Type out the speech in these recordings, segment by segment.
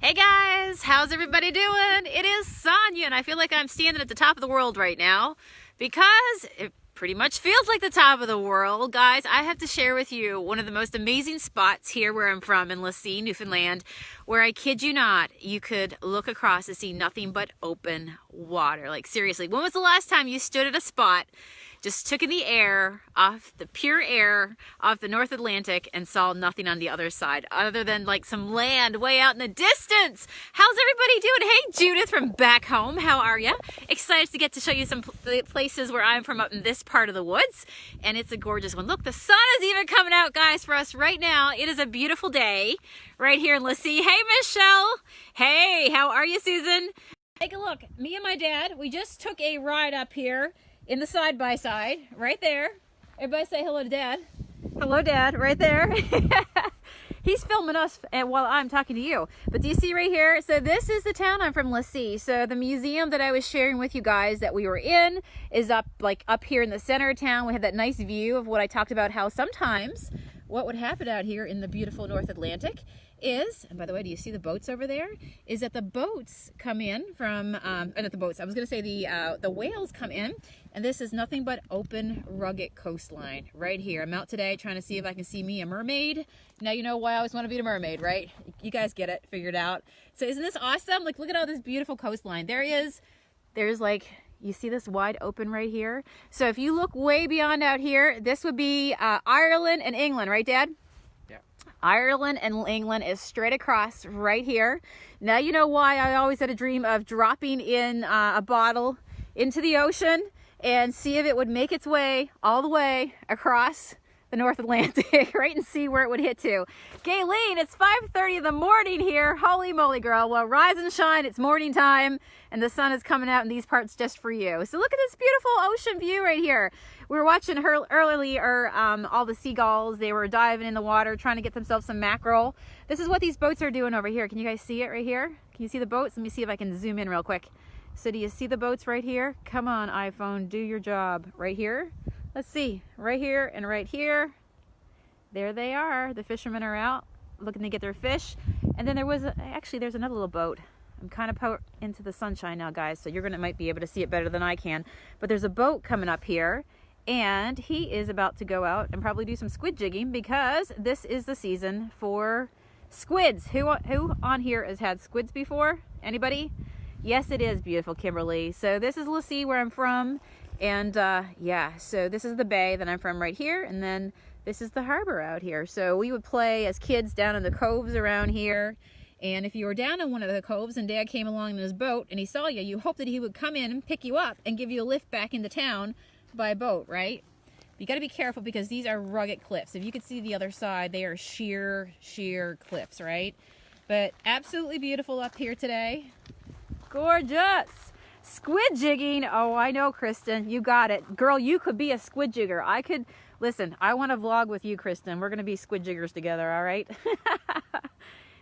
Hey guys, how's everybody doing? It is Sonia, and I feel like I'm standing at the top of the world right now because it pretty much feels like the top of the world. Guys, I have to share with you one of the most amazing spots here where I'm from in Lassie, Newfoundland, where I kid you not, you could look across to see nothing but open water. Like seriously, when was the last time you stood at a spot, just took in the air, the pure air off the North Atlantic and saw nothing on the other side other than like some land way out in the distance? How's everybody doing? Hey, Judith from back home, how are you? Excited to get to show you some places where I'm from up in this part of the woods, and it's a gorgeous one. Look, the sun is even coming out, guys, for us right now. It is a beautiful day right here in Lassie. Hey, Michelle. Hey, how are you, Susan? Take a look. Me and my dad, we just took a ride up here in the side-by-side, right there. Everybody say hello to Dad. Hello, Dad, right there. He's filming us while I'm talking to you. But do you see right here? So this is the town I'm from, Lassie. So the museum that I was sharing with you guys that we were in is up here in the center of town. We have that nice view of what I talked about, how sometimes what would happen out here in the beautiful North Atlantic is, and by the way, do you see the boats over there? Is that the boats come in from, not the boats, I was going to say the whales come in, and this is nothing but open, rugged coastline right here. I'm out today trying to see if I can see me a mermaid. Now you know why I always want to be a mermaid, right? You guys get it, figured out. So isn't this awesome? Like, look at all this beautiful coastline. There's like, you see this wide open right here? So if you look way beyond out here, this would be Ireland and England, right, Dad? Yeah. Ireland and England is straight across right here. Now you know why I always had a dream of dropping in a bottle into the ocean and see if it would make its way all the way across the North Atlantic, right, and see where it would hit to. Gayleen, it's 5:30 in the morning here. Holy moly, girl. Well, rise and shine. It's morning time, and the sun is coming out in these parts just for you. So look at this beautiful ocean view right here. We were watching earlier all the seagulls. They were diving in the water, trying to get themselves some mackerel. This is what these boats are doing over here. Can you guys see it right here? Can you see the boats? Let me see if I can zoom in real quick. So do you see the boats right here? Come on, iPhone, do your job. Right here. Let's see, right here and right here. There they are. The fishermen are out looking to get their fish. And then there's another little boat. I'm kind of put into the sunshine now, guys, so might be able to see it better than I can. But there's a boat coming up here, and he is about to go out and probably do some squid jigging because this is the season for squids. Who on here has had squids before? Anybody? Yes, it is, beautiful Kimberly. So this is Lassie, where I'm from. And yeah, so this is the bay that I'm from right here, and then this is the harbor out here. So we would play as kids down in the coves around here, and if you were down in one of the coves and Dad came along in his boat and he saw you, you hoped that he would come in and pick you up and give you a lift back into town by boat, right? You got to be careful because these are rugged cliffs. If you could see the other side, they are sheer cliffs, right? But absolutely beautiful up here today. Gorgeous. Squid jigging. Oh, I know, Kristen. You got it. Girl, you could be a squid jigger. Listen, I want to vlog with you, Kristen. We're going to be squid jiggers together, all right?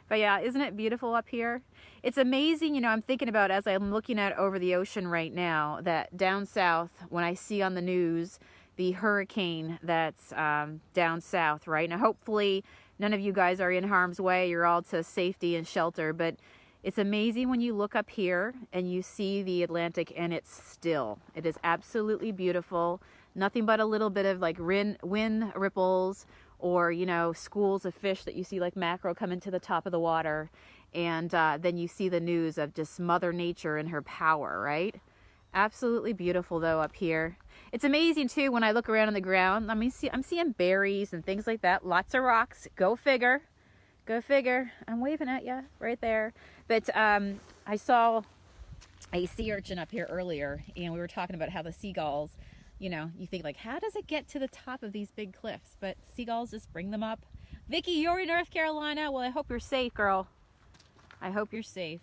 But yeah, isn't it beautiful up here? It's amazing, you know, I'm thinking about as I'm looking out over the ocean right now, that down south, when I see on the news the hurricane that's down south, right? Now, hopefully none of you guys are in harm's way. You're all to safety and shelter, but it's amazing when you look up here and you see the Atlantic and it's still. It is absolutely beautiful. Nothing but a little bit of like wind ripples or, you know, schools of fish that you see like mackerel come into the top of the water. And then you see the news of just Mother Nature and her power, right? Absolutely beautiful though up here. It's amazing too when I look around on the ground. I mean, I'm seeing berries and things like that. Lots of rocks. Go figure. Go figure. I'm waving at you right there. But I saw a sea urchin up here earlier, and we were talking about how the seagulls, you know, you think like, how does it get to the top of these big cliffs? But seagulls just bring them up. Vicki, you're in North Carolina. Well, I hope you're safe, girl. I hope you're safe.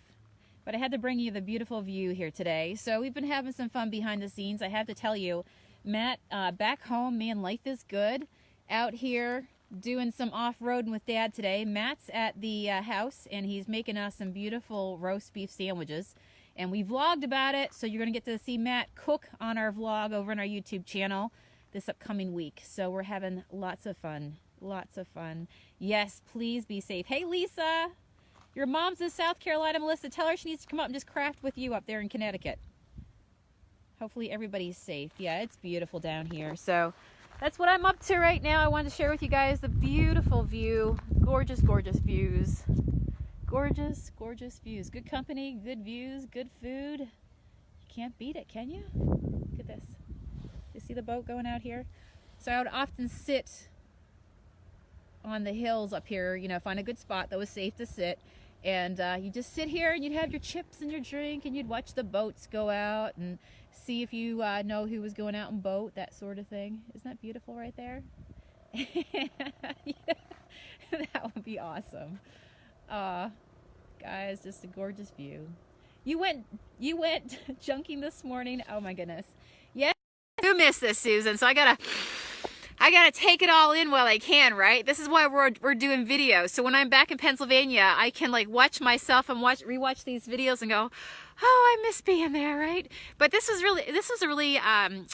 But I had to bring you the beautiful view here today. So we've been having some fun behind the scenes. I have to tell you, Matt, back home, man, life is good. Out here doing some off-roading with Dad today. Matt's at the house, and he's making us some beautiful roast beef sandwiches. And we vlogged about it, so you're going to get to see Matt cook on our vlog over on our YouTube channel this upcoming week. So we're having lots of fun. Lots of fun. Yes, please be safe. Hey, Lisa. Your mom's in South Carolina, Melissa. Tell her she needs to come up and just craft with you up there in Connecticut. Hopefully everybody's safe. Yeah, it's beautiful down here. So that's what I'm up to right now. I wanted to share with you guys the beautiful view. Gorgeous, gorgeous views. Gorgeous, gorgeous views. Good company, good views, good food. You can't beat it, can you? Look at this. You see the boat going out here? So I would often sit on the hills up here, you know, find a good spot that was safe to sit. And you just sit here and you'd have your chips and your drink and you'd watch the boats go out and see if you know who was going out in boat, that sort of thing. Isn't that beautiful right there? Yeah, that would be awesome. Guys, just a gorgeous view. You went junking this morning. Oh my goodness. Yeah, I do miss this, Susan. So I gotta take it all in while I can, right? This is why we're doing videos. So when I'm back in Pennsylvania, I can like watch myself and rewatch these videos and go, oh, I miss being there, right? But this was a really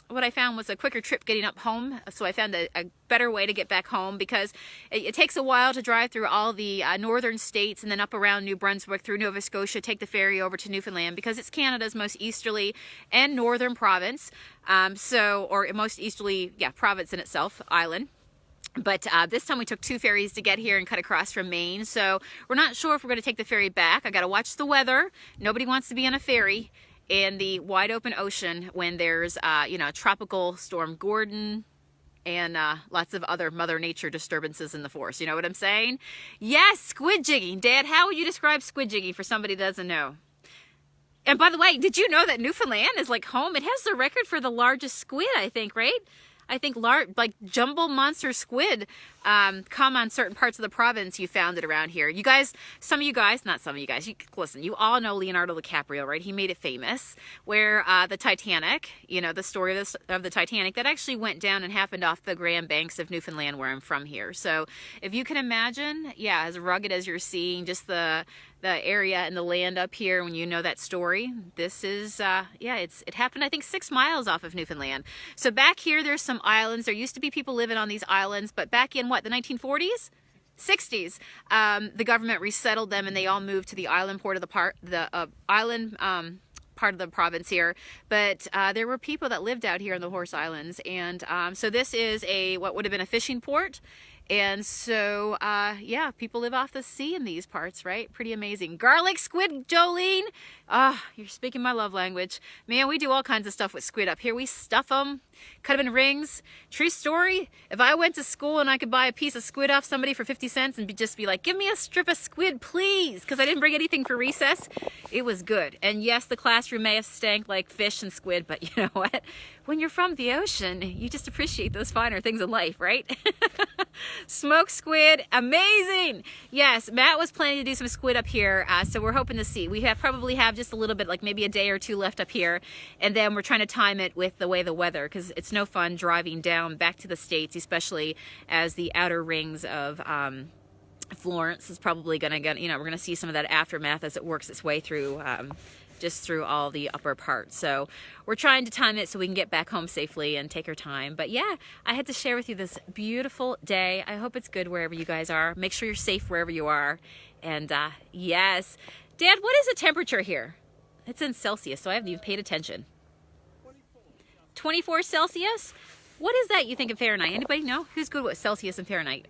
what I found was a quicker trip getting up home. So I found a better way to get back home because it takes a while to drive through all the northern states and then up around New Brunswick through Nova Scotia, take the ferry over to Newfoundland because it's Canada's most easterly and northern province. Or most easterly, yeah, province in itself, island. But this time we took 2 ferries to get here and cut across from Maine. So we're not sure if we're going to take the ferry back. I got to watch the weather. Nobody wants to be on a ferry in the wide open ocean when there's, you know, tropical storm Gordon and lots of other Mother Nature disturbances in the force. You know what I'm saying? Yes, squid jigging. Dad, how would you describe squid jigging for somebody that doesn't know? And by the way, did you know that Newfoundland is like home? It has the record for the largest squid, I think, right? I think like jumbo monster squid come on certain parts of the province. You found it around here. You guys, not some of you guys, listen, you all know Leonardo DiCaprio, right? He made it famous where the Titanic, you know, the story of the Titanic, that actually went down and happened off the Grand Banks of Newfoundland where I'm from here. So if you can imagine, yeah, as rugged as you're seeing, just the area and the land up here, when you know that story, this is, yeah, it happened, I think, 6 miles off of Newfoundland. So back here, there's some islands. There used to be people living on these islands, but back in, what, the 1940s? 60s, the government resettled them and they all moved to the island part of the province here. But there were people that lived out here in the Horse Islands. And so this is what would have been a fishing port. And so, yeah, people live off the sea in these parts, right? Pretty amazing. Garlic squid, Jolene. You're speaking my love language. Man, we do all kinds of stuff with squid up here. We stuff them, cut them in rings. True story. If I went to school and I could buy a piece of squid off somebody for 50 cents and just be like, give me a strip of squid, please, because I didn't bring anything for recess, it was good. And yes, the classroom may have stank like fish and squid, but you know what? When you're from the ocean, you just appreciate those finer things in life, right? Smoked squid, amazing. Yes, Matt was planning to do some squid up here, so we're hoping to see. We probably have just a little bit, like maybe a day or 2 left up here, and then we're trying to time it with the way the weather, because it's no fun driving down back to the States, especially as the outer rings of Florence is probably going to, you know, we're going to see some of that aftermath as it works its way through just through all the upper parts. So we're trying to time it so we can get back home safely and take our time. But yeah, I had to share with you this beautiful day. I hope it's good wherever you guys are. Make sure you're safe wherever you are. And yes, Dad, what is the temperature here? It's in Celsius, so I haven't even paid attention. 24 Celsius? What is that you think in Fahrenheit? Anybody know? Who's good with Celsius and Fahrenheit?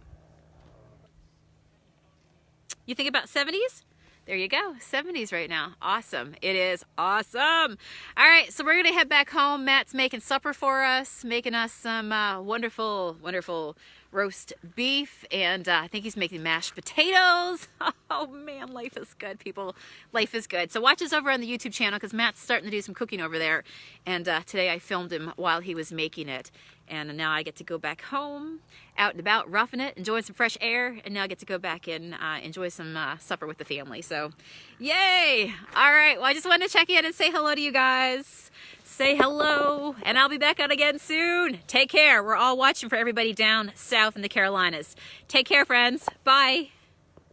You think about 70s? There you go, 70s right now. Awesome, it is awesome. All right, so we're gonna head back home. Matt's making supper for us, making us some wonderful, wonderful roast beef, and I think he's making mashed potatoes. Oh man, life is good, people. Life is good. So watch us over on the YouTube channel because Matt's starting to do some cooking over there, and today I filmed him while he was making it. And now I get to go back home, out and about, roughing it, enjoying some fresh air, and now I get to go back and enjoy some supper with the family. So, yay! All right, well, I just wanted to check in and say hello to you guys. Say hello, and I'll be back out again soon. Take care. We're all watching for everybody down south in the Carolinas. Take care, friends. Bye.